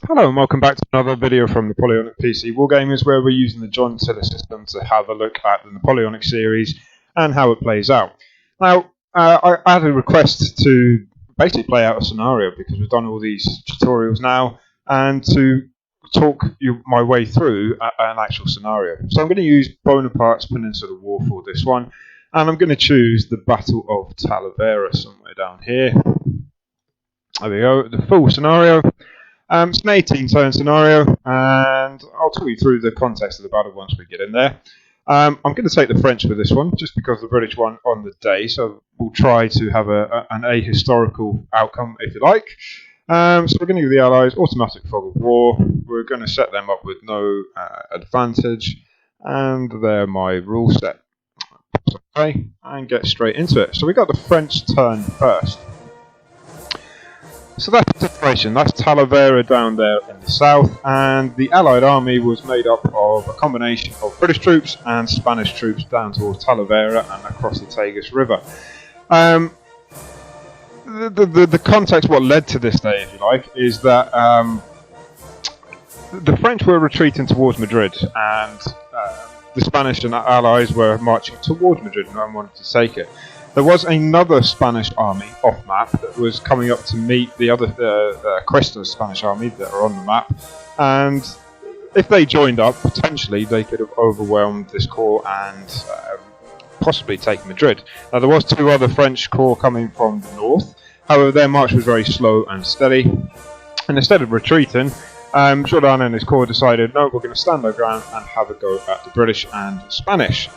Hello and welcome back to another video from Napoleonic PC Wargamers, where we're using the John Tiller system to have a look at the Napoleonic series and how it plays out. Now, I had a request to basically play out a scenario because we've done all these tutorials now, and to talk my way through an actual scenario. So I'm going to use Bonaparte's Peninsular War for this one, and I'm going to choose the Battle of Talavera somewhere down here. There we go, the full scenario. It's an 18-turn scenario, and I'll talk you through the context of the battle once we get in there. I'm going to take the French with this one, just because the British won on the day, so we'll try to have an ahistorical outcome, if you like. So we're going to give the Allies automatic fog of war. We're going to set them up with no advantage, and they're my rule set. Okay, and get straight into it. So we got the French turn first. So that's the situation. That's Talavera down there in the south, and the Allied army was made up of a combination of British troops and Spanish troops down towards Talavera and across the Tagus River. The context, what led to this day, if you like, is that the French were retreating towards Madrid, and the Spanish and Allies were marching towards Madrid and wanted to take it. There was another Spanish army off map that was coming up to meet the other Cuesta's Spanish army that are on the map, and if they joined up, potentially they could have overwhelmed this corps and possibly taken Madrid. Now there was two other French corps coming from the north, however their march was very slow and steady, and instead of retreating, Jourdan and his corps decided, no, we're going to stand our ground and have a go at the British and Spanish.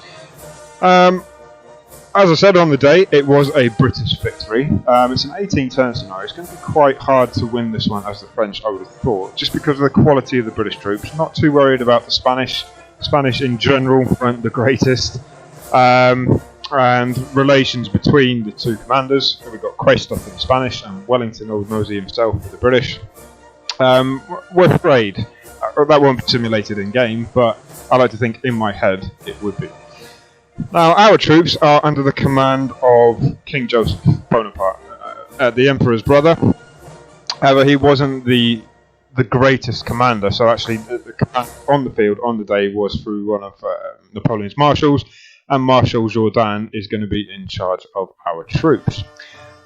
As I said on the day, it was a British victory. It's an 18-turn scenario. It's going to be quite hard to win this one as the French, I would have thought, just because of the quality of the British troops. Not too worried about the Spanish. Spanish in general weren't the greatest. And relations between the two commanders. We've got Cuesta for the Spanish and Wellington, old Mosey himself, for the British. We're afraid. That won't be simulated in game, but I like to think in my head it would be. Now, our troops are under the command of King Joseph Bonaparte, the Emperor's brother. However, he wasn't the greatest commander, so actually the command on the field on the day was through one of Napoleon's marshals, and Marshal Jourdan is going to be in charge of our troops.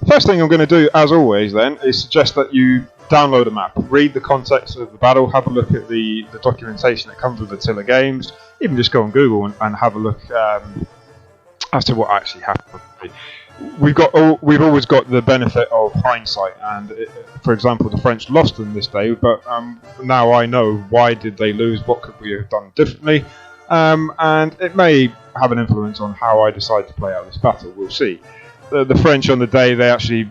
First thing I'm going to do, as always then, is suggest that you download a map, read the context of the battle, have a look at the documentation that comes with the Tiller games, even just go on Google and have a look as to what actually happened. We've always got the benefit of hindsight, and for example, the French lost on this day, but now I know why did they lose, what could we have done differently, and it may have an influence on how I decide to play out this battle. We'll see. The French on the day, they actually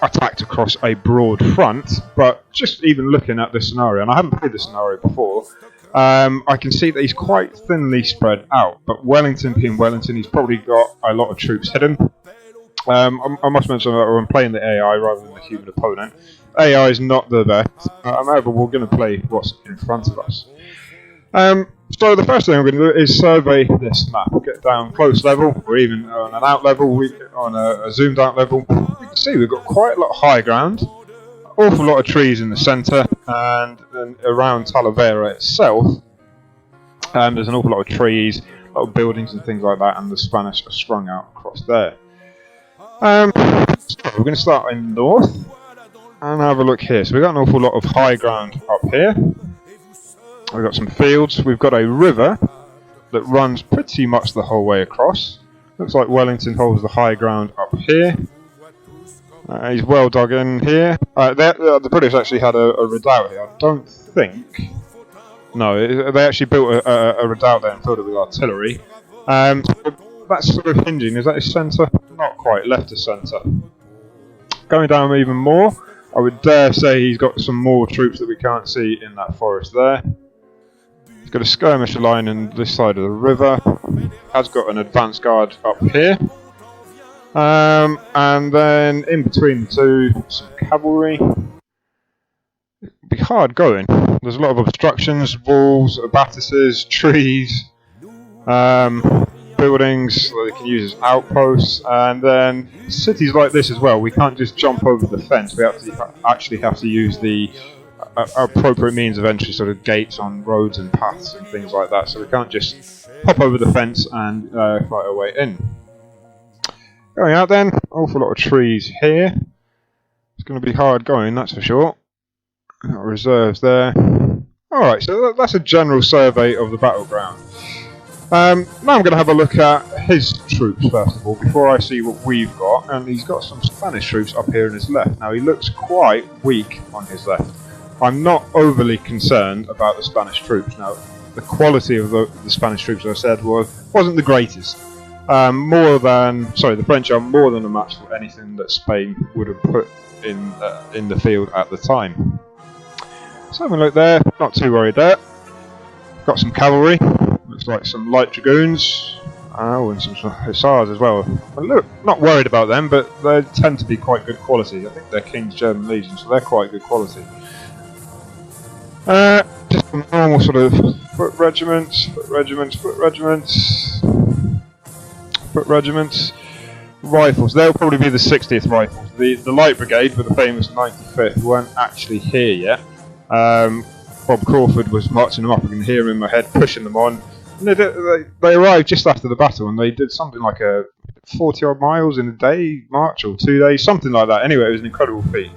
attacked across a broad front, but just even looking at this scenario, and I haven't played this scenario before, I can see that he's quite thinly spread out, but Wellington being Wellington, he's probably got a lot of troops hidden. I must mention that I'm playing the AI rather than the human opponent. AI is not the best, however we're going to play what's in front of us. So the first thing I'm going to do is survey this map, get down close level, or even on an out level, on a zoomed out level. You can see we've got quite a lot of high ground, awful lot of trees in the centre, and around Talavera itself, there's an awful lot of trees, a lot of buildings and things like that, and the Spanish are strung out across there. So we're going to start in the north, and have a look here. So we've got an awful lot of high ground up here. We've got some fields, we've got a river that runs pretty much the whole way across. Looks like Wellington holds the high ground up here. He's well dug in here. The British actually had a redoubt here, I don't think. No, they actually built a redoubt there and filled it with artillery. So that's sort of hinging, is that his centre? Not quite, left of centre. Going down even more, I would dare say he's got some more troops that we can't see in that forest there. He's got a skirmisher line on this side of the river. Has got an advance guard up here. And then in between the two, some cavalry. It'll be hard going. There's a lot of obstructions, walls, abattises, trees. buildings that they can use as outposts, and then cities like this as well. We can't just jump over the fence. We actually have to use the appropriate means of entry, sort of gates on roads and paths and things like that. So we can't just hop over the fence and fight our way in. Going out then, awful lot of trees here. It's going to be hard going, that's for sure. Got reserves there. Alright, so that's a general survey of the battleground. Now I'm going to have a look at his troops first of all, before I see what we've got. And he's got some Spanish troops up here in his left. Now he looks quite weak on his left. I'm not overly concerned about the Spanish troops. Now, the quality of the Spanish troops, as I said, wasn't the greatest. The French are more than a match for anything that Spain would have put in the field at the time. So have a look there, not too worried there. Got some cavalry, looks like some light dragoons, and some hussars as well. Look, not worried about them, but they tend to be quite good quality. I think they're King's German Legion, so they're quite good quality. Just some normal sort of foot regiments, rifles. They'll probably be the 60th Rifles. The Light Brigade with the famous 95th weren't actually here yet. Bob Crawford was marching them up. I can hear him in my head, pushing them on. And they arrived just after the battle, and they did something like a 40 odd miles in a day march, or 2 days, something like that. Anyway, it was an incredible feat.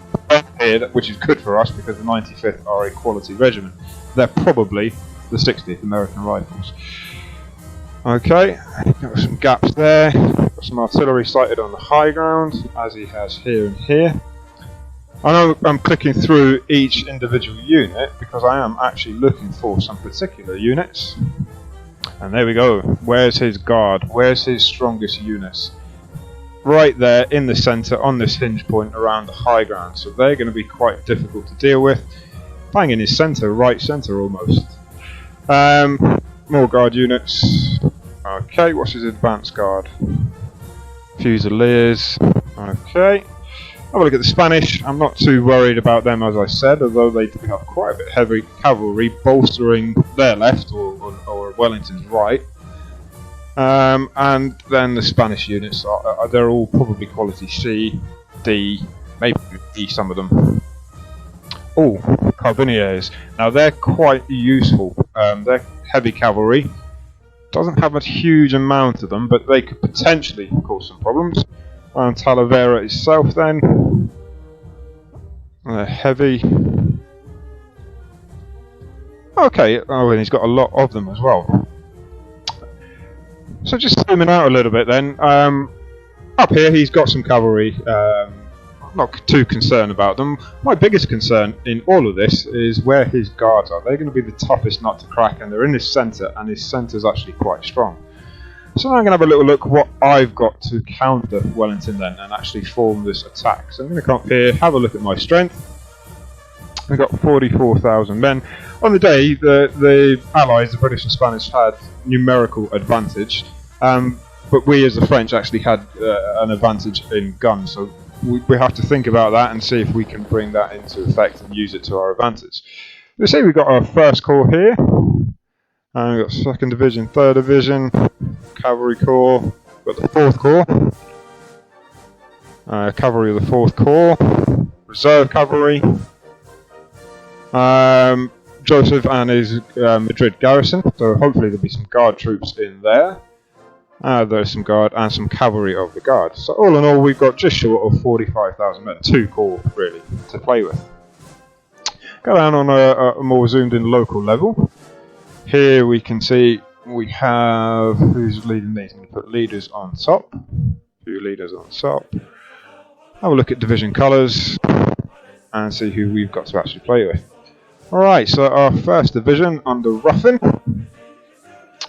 Here, which is good for us because the 95th are a quality regiment. They're probably the 60th American Rifles. Okay, got some gaps there. Got some artillery sighted on the high ground, as he has here and here. I know I'm clicking through each individual unit because I am actually looking for some particular units. And there we go. Where's his guard? Where's his strongest units? Right there in the centre on this hinge point around the high ground. So they're going to be quite difficult to deal with. Bang in his centre, right centre almost. More guard units. Okay, what's his advanced guard? Fusiliers. Okay. Have a look at the Spanish. I'm not too worried about them, as I said, although they do have quite a bit heavy cavalry bolstering their left or Wellington's right. And then the Spanish units, they're all probably quality C, D, maybe E, some of them. Oh, Carabiniers. Now they're quite useful. They're heavy cavalry. Doesn't have a huge amount of them, but they could potentially cause some problems. Around Talavera itself then. They're heavy. Okay, oh, and he's got a lot of them as well. So just zooming out a little bit then. Up here he's got some cavalry. Not too concerned about them. My biggest concern in all of this is where his guards are. They're going to be the toughest nut to crack, and they're in his centre, and his centre is actually quite strong. So now I'm going to have a little look what I've got to counter Wellington then, and actually form this attack. So I'm going to come up here, have a look at my strength. We've got 44,000 men. On the day, the Allies, the British and Spanish, had numerical advantage, but we as the French actually had an advantage in guns. So we have to think about that and see if we can bring that into effect and use it to our advantage. Let's say we've got our first corps here, and we've got 2nd Division, 3rd Division, Cavalry Corps, we've got the 4th Corps, Cavalry of the 4th Corps, Reserve Cavalry, Joseph and his Madrid garrison, so hopefully there'll be some guard troops in there. There's some guard and some cavalry of the guard. So all in all, we've got just short of 45,000 men, 2 corps really to play with. Go down on a more zoomed in local level. Here we can see we have, who's leading these? I'm going to put leaders on top. 2 leaders on top. Have a look at division colours and see who we've got to actually play with. Alright, so our 1st division under Ruffin.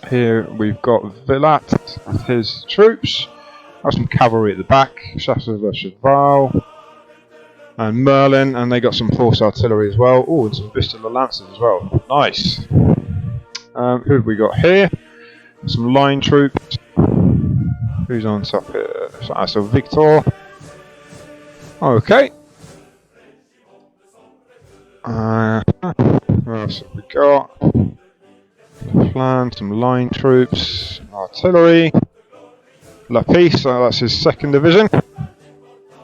Here we've got Villat with his troops. Have some cavalry at the back, Chasseurs de Cheval and Merlin, and they got some horse artillery as well. Oh, and some Vistula Lancers as well. Nice. Who have we got here? Some line troops. Who's on top here? So Victor. Okay. What else have we got? Flan, some line troops, artillery. Lapis, so that's his 2nd division.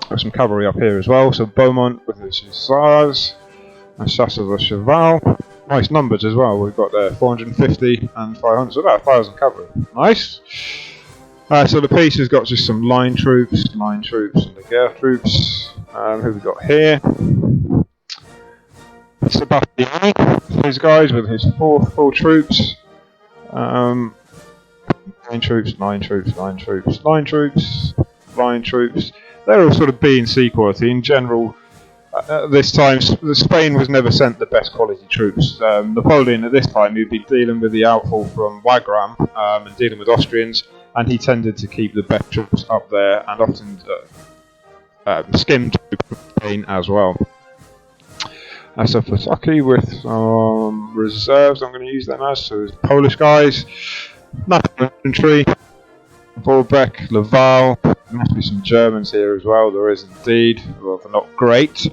Got some cavalry up here as well. So Beaumont with his hussars, and Chasseurs of Cheval. Nice numbers as well. We've got there 450 and 500, so about 1,000 cavalry. Nice. So Lapis has got just some line troops, and the Guerre troops. Who we got here? Sebastian, his guys with his 4th full troops. 9 troops, 9 troops, 9 troops, 9 troops, 9 troops. They're all sort of B and C quality. In general, this time Spain was never sent the best quality troops. Napoleon at this time, he'd be dealing with the outfall from Wagram and dealing with Austrians, and he tended to keep the best troops up there and often skimmed Spain as well. So Flotaki with some reserves, I'm going to use them as, so there's Polish guys, National Infantry, Vorbeck, Laval, there must be some Germans here as well, there is indeed, although they're not great.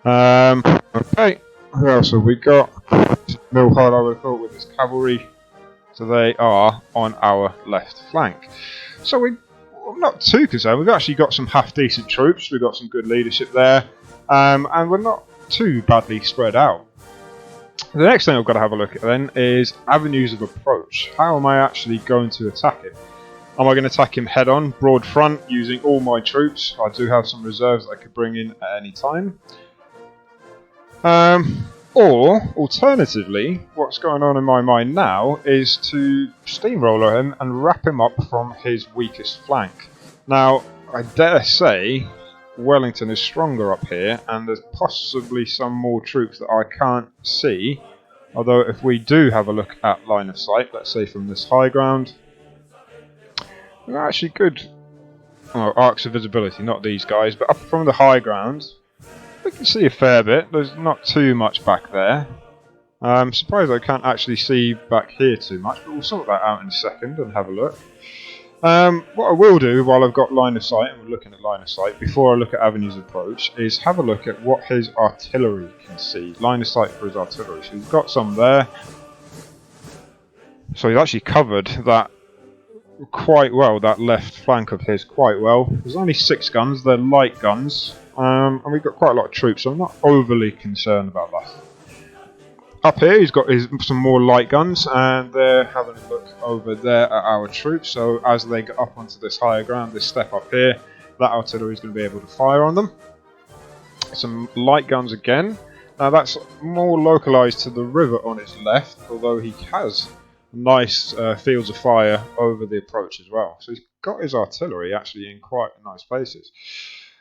Okay, who else have we got? Milhard, I would have thought, with his cavalry, so they are on our left flank. So we're not too concerned, we've actually got some half decent troops, we've got some good leadership there, and we're not too badly spread out. The next thing I've got to have a look at then is avenues of approach. How am I actually going to attack him? Am I going to attack him head on, broad front, using all my troops? I do have some reserves that I could bring in at any time. Or, alternatively, what's going on in my mind now is to steamroller him and wrap him up from his weakest flank. Now, I dare say Wellington is stronger up here, and there's possibly some more troops that I can't see. Although if we do have a look at line of sight, let's say from this high ground, they're actually good arcs of visibility, not these guys, but up from the high ground, we can see a fair bit. There's not too much back there. I'm surprised I can't actually see back here too much, but we'll sort that out in a second and have a look. What I will do while I've got line of sight, and we're looking at line of sight, before I look at avenues of approach, is have a look at what his artillery can see. Line of sight for his artillery. So he's got some there. So he's actually covered that quite well, that left flank of his quite well. There's only 6 guns, they're light guns, and we've got quite a lot of troops, so I'm not overly concerned about that. Up here he's got some more light guns, and they're having a look over there at our troops. So as they get up onto this higher ground, this step up here, that artillery is going to be able to fire on them. Some light guns again. Now that's more localised to the river on his left, although he has nice fields of fire over the approach as well. So he's got his artillery actually in quite nice places.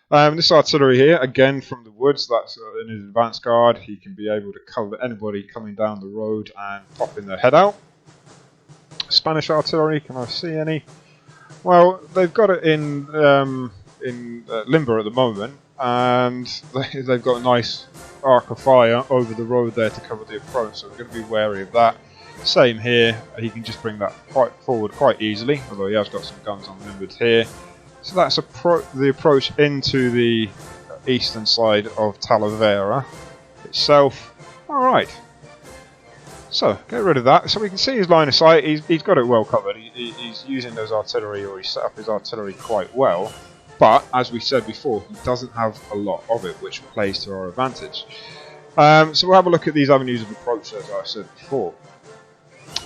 This artillery here, again from the woods, that's in his advance guard. He can be able to cover anybody coming down the road and popping their head out. Spanish artillery, can I see any? Well, they've got it in limber at the moment, and they've got a nice arc of fire over the road there to cover the approach, so we're going to be wary of that. Same here, he can just bring that quite forward quite easily, although he has got some guns on limbered here. So that's the approach into the eastern side of Talavera itself. Alright, so get rid of that. So we can see his line of sight, he's got it well covered. He's using those artillery, or he's set up his artillery quite well. But, as we said before, he doesn't have a lot of it, which plays to our advantage. So we'll have a look at these avenues of approach, as I said before.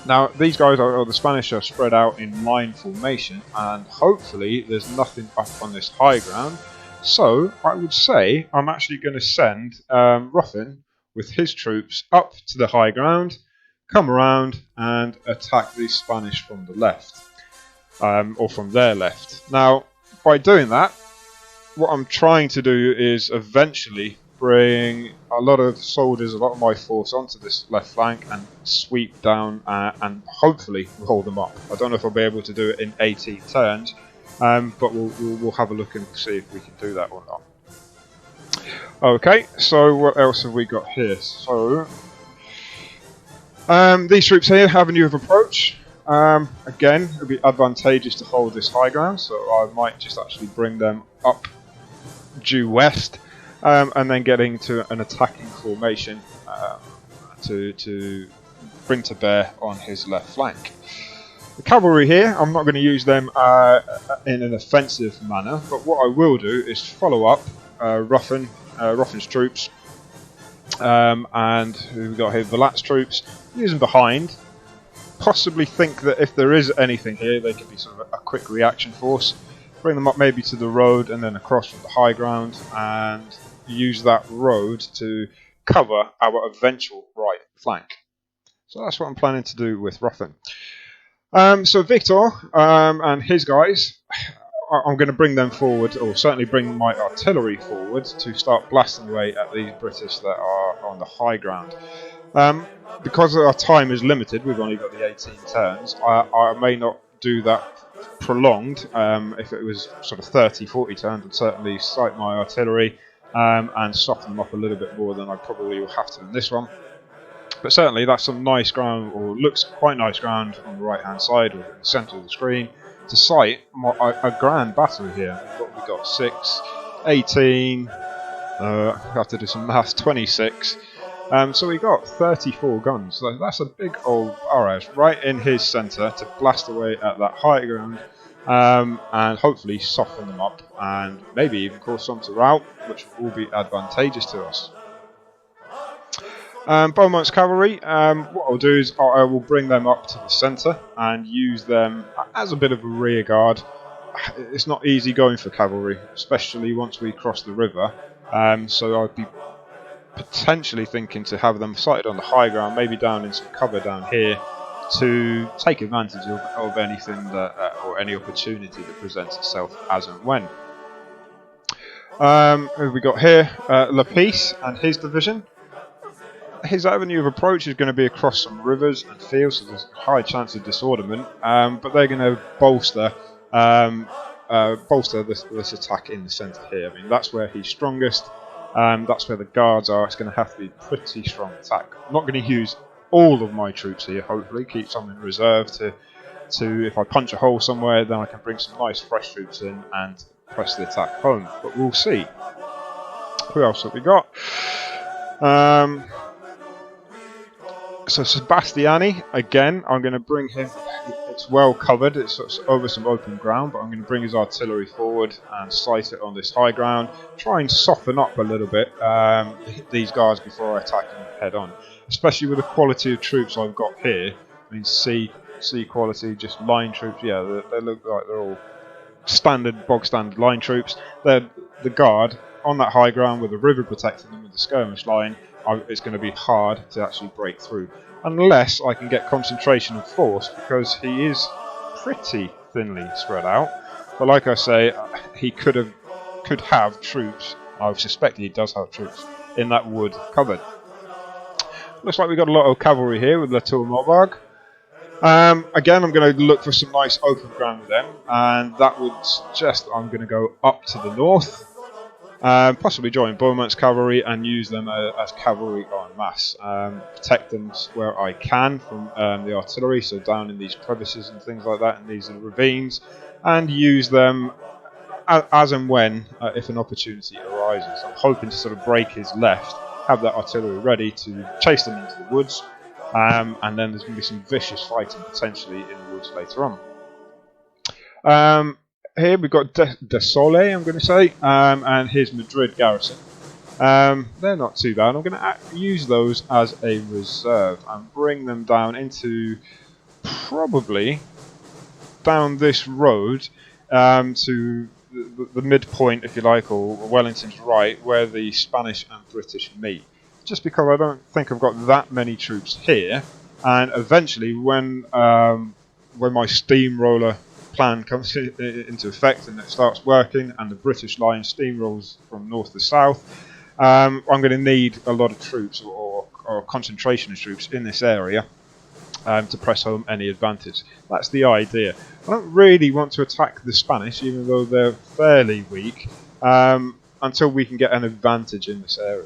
Now, these guys, the Spanish, are spread out in line formation, and hopefully there's nothing up on this high ground. So, I would say I'm actually going to send Ruffin with his troops up to the high ground, come around and attack the Spanish from the left, or from their left. Now, by doing that, what I'm trying to do is eventually bring a lot of soldiers, a lot of my force onto this left flank and sweep down and hopefully roll them up. I don't know if I'll be able to do it in 18 turns, but we'll have a look and see if we can do that or not. Okay, so what else have we got here? So these troops here have a avenue of approach. Again, it would be advantageous to hold this high ground, so I might just actually bring them up due west. And then getting to an attacking formation to bring to bear on his left flank. The cavalry here, I'm not going to use them in an offensive manner, but what I will do is follow up Ruffin's troops, and who we got here, Vilat's troops, use them behind. Possibly think that if there is anything here, they can be sort of a quick reaction force. Bring them up maybe to the road and then across from the high ground, and use that road to cover our eventual right flank. So that's what I'm planning to do with Ruffin. So Victor and his guys, I'm going to bring them forward, or certainly bring my artillery forward to start blasting away at these British that are on the high ground. Because our time is limited, we've only got the 18 turns, I may not do that prolonged. If it was sort of 30-40 turns, I'd certainly sight my artillery and soften them up a little bit more than I probably will have to in this one. But certainly that's some nice ground, or looks quite nice ground on the right hand side or in the centre of the screen to sight a grand battery here. We've got 6, 18, I have to do some maths, 26. So we got 34 guns. So that's a big old barrage right in his centre to blast away at that high ground, and hopefully soften them up and maybe even cause some to rout, which will be advantageous to us. Beaumont's cavalry, what I'll do is I will bring them up to the centre and use them as a bit of a rear guard. It's not easy going for cavalry, especially once we cross the river, so I'd be potentially thinking to have them sighted on the high ground, maybe down in some cover down here, to take advantage of anything that, or any opportunity that presents itself as and when. Who have we got here? Lapice and his division. His avenue of approach is going to be across some rivers and fields, so there's a high chance of disorderment, but they're going to bolster this attack in the centre here. I mean, that's where he's strongest, that's where the guards are. It's going to have to be a pretty strong attack. I'm not going to use all of my troops here, hopefully, keep some in reserve to if I punch a hole somewhere, then I can bring some nice fresh troops in and press the attack home, but we'll see. Who else have we got? So Sebastiani, again, I'm going to bring him, it's well covered, it's over some open ground, but I'm going to bring his artillery forward and sight it on this high ground, try and soften up a little bit these guards before I attack them head on, especially with the quality of troops I've got here. I mean, C quality, just line troops, yeah, they look like they're all bog standard line troops. They're the guard on that high ground with the river protecting them with the skirmish line. It's going to be hard to actually break through unless I can get concentration of force, because he is pretty thinly spread out. But like I say, he could have troops. I suspect he does have troops in that wood covered. Looks like we've got a lot of cavalry here with Latour Maubourg. Again, I'm going to look for some nice open ground with them, and that would suggest I'm going to go up to the north. Possibly join Beaumont's cavalry and use them as cavalry en masse. Protect them where I can from the artillery, so down in these crevices and things like that, and these ravines, and use them as and when if an opportunity arises. I'm hoping to sort of break his left, have that artillery ready to chase them into the woods, and then there's going to be some vicious fighting potentially in the woods later on. Here we've got De Sole, I'm going to say, and his Madrid garrison. They're not too bad. I'm going to use those as a reserve and bring them down into probably down this road to the midpoint, if you like, or Wellington's right, where the Spanish and British meet. Just because I don't think I've got that many troops here, and eventually when my steamroller plan comes into effect and it starts working and the British line steamrolls from north to south, I'm going to need a lot of troops or a concentration of troops in this area to press home any advantage. That's the idea. I don't really want to attack the Spanish, even though they're fairly weak, until we can get an advantage in this area.